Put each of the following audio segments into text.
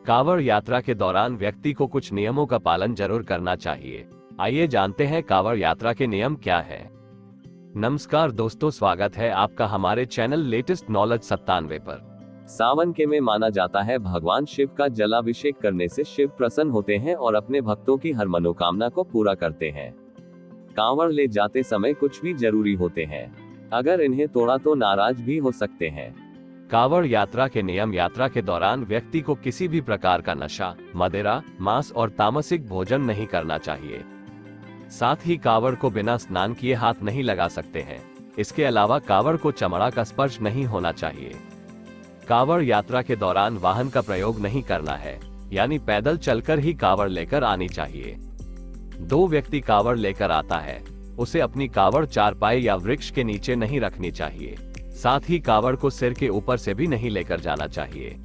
कांवड़ यात्रा के दौरान व्यक्ति को कुछ नियमों का पालन जरूर करना चाहिए। आइए जानते हैं कांवड़ यात्रा के नियम क्या है। नमस्कार दोस्तों, स्वागत है आपका हमारे चैनल लेटेस्ट नॉलेज 97 पर। सावन के में माना जाता है भगवान शिव का जलाभिषेक करने से शिव प्रसन्न होते हैं और अपने भक्तों की हर मनोकामना को पूरा करते हैं। कांवड़ ले जाते समय कुछ भी जरूरी होते हैं, अगर इन्हें तोड़ा तो नाराज भी हो सकते हैं। कांवड़ यात्रा के नियम। यात्रा के दौरान व्यक्ति को किसी भी प्रकार का नशा, मदिरा, मांस और तामसिक भोजन नहीं करना चाहिए। साथ ही कांवड़ को बिना स्नान किए हाथ नहीं लगा सकते हैं। इसके अलावा कांवड़ को चमड़ा का स्पर्श नहीं होना चाहिए। कांवड़ यात्रा के दौरान वाहन का प्रयोग नहीं करना है, यानी पैदल चलकर ही कांवड़ लेकर आनी चाहिए। दो व्यक्ति कांवड़ लेकर आता है, उसे अपनी कांवड़ चारपाई या वृक्ष के नीचे नहीं रखनी चाहिए। साथ ही कांवड़ को सिर के ऊपर से भी नहीं लेकर जाना चाहिए।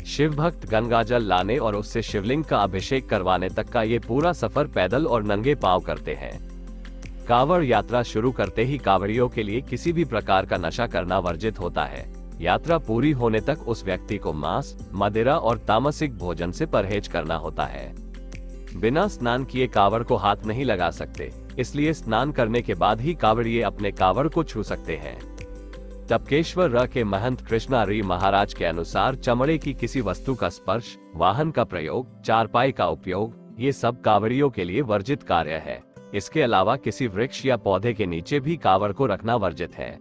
शिव भक्त गंगाजल लाने और उससे शिवलिंग का अभिषेक करवाने तक का ये पूरा सफर पैदल और नंगे पांव करते हैं। कांवड़ यात्रा शुरू करते ही कांवड़ियों के लिए किसी भी प्रकार का नशा करना वर्जित होता है। यात्रा पूरी होने तक उस व्यक्ति को मांस, मदिरा और तामसिक भोजन से परहेज करना होता है। बिना स्नान किए कांवड़ को हाथ नहीं लगा सकते, इसलिए स्नान करने के बाद ही कांवड़िए अपने कांवड़ को छू सकते हैं। टपकेश्वर र के महंत कृष्णारी महाराज के अनुसार चमड़े की किसी वस्तु का स्पर्श, वाहन का प्रयोग, चारपाई का उपयोग, ये सब कांवड़ियों के लिए वर्जित कार्य है। इसके अलावा किसी वृक्ष या पौधे के नीचे भी कांवड़ को रखना वर्जित है।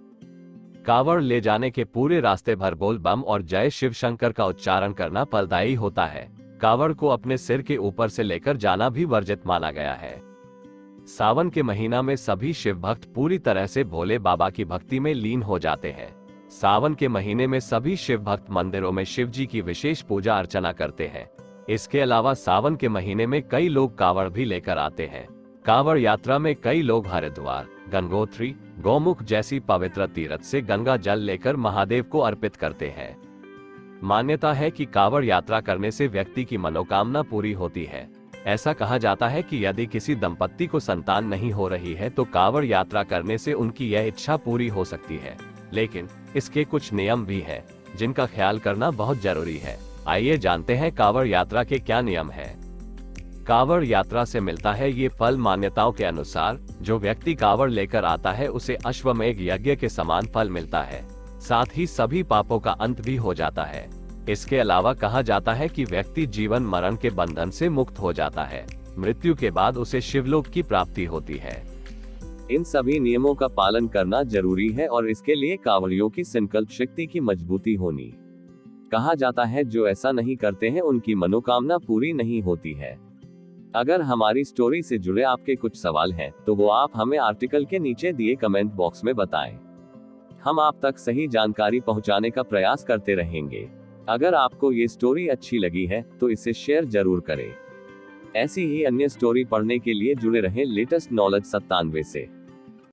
कांवड़ ले जाने के पूरे रास्ते भर बोल बम और जय शिव शंकर का उच्चारण करना फलदायी होता है। कांवड़ को अपने सिर के ऊपर से लेकर जाना भी वर्जित माना गया है। सावन के महीना में सभी शिव भक्त पूरी तरह से भोले बाबा की भक्ति में लीन हो जाते हैं। सावन के महीने में सभी शिव भक्त मंदिरों में शिव जी की विशेष पूजा अर्चना करते हैं। इसके अलावा सावन के महीने में कई लोग कांवड़ भी लेकर आते हैं। कांवड़ यात्रा में कई लोग हरिद्वार, गंगोत्री, गौमुख जैसी पवित्र तीर्थ से गंगा जल लेकर महादेव को अर्पित करते हैं। मान्यता है कि कांवड़ यात्रा करने से व्यक्ति की मनोकामना पूरी होती है। ऐसा कहा जाता है कि यदि किसी दंपत्ति को संतान नहीं हो रही है तो कांवड़ यात्रा करने से उनकी यह इच्छा पूरी हो सकती है। लेकिन इसके कुछ नियम भी हैं, जिनका ख्याल करना बहुत जरूरी है। आइए जानते हैं कांवड़ यात्रा के क्या नियम हैं। कांवड़ यात्रा से मिलता है ये फल। मान्यताओं के अनुसार जो व्यक्ति कांवड़ लेकर आता है उसे अश्वमेध यज्ञ के समान फल मिलता है। साथ ही सभी पापों का अंत भी हो जाता है। इसके अलावा कहा जाता है कि व्यक्ति जीवन मरण के बंधन से मुक्त हो जाता है। मृत्यु के बाद उसे शिवलोक की प्राप्ति होती है। इन सभी नियमों का पालन करना जरूरी है और इसके लिए कांवड़ियों की संकल्प शक्ति की मजबूती होनी। कहा जाता है जो ऐसा नहीं करते हैं उनकी मनोकामना पूरी नहीं होती है। अगर हमारी स्टोरी से जुड़े आपके कुछ सवाल हैं तो वो आप हमें आर्टिकल के नीचे दिए कमेंट बॉक्स में बताएं। हम आप तक सही जानकारी पहुंचाने का प्रयास करते रहेंगे। अगर आपको ये स्टोरी अच्छी लगी है तो इसे शेयर जरूर करें। ऐसी ही अन्य स्टोरी पढ़ने के लिए जुड़े रहें लेटेस्ट नॉलेज 97 से।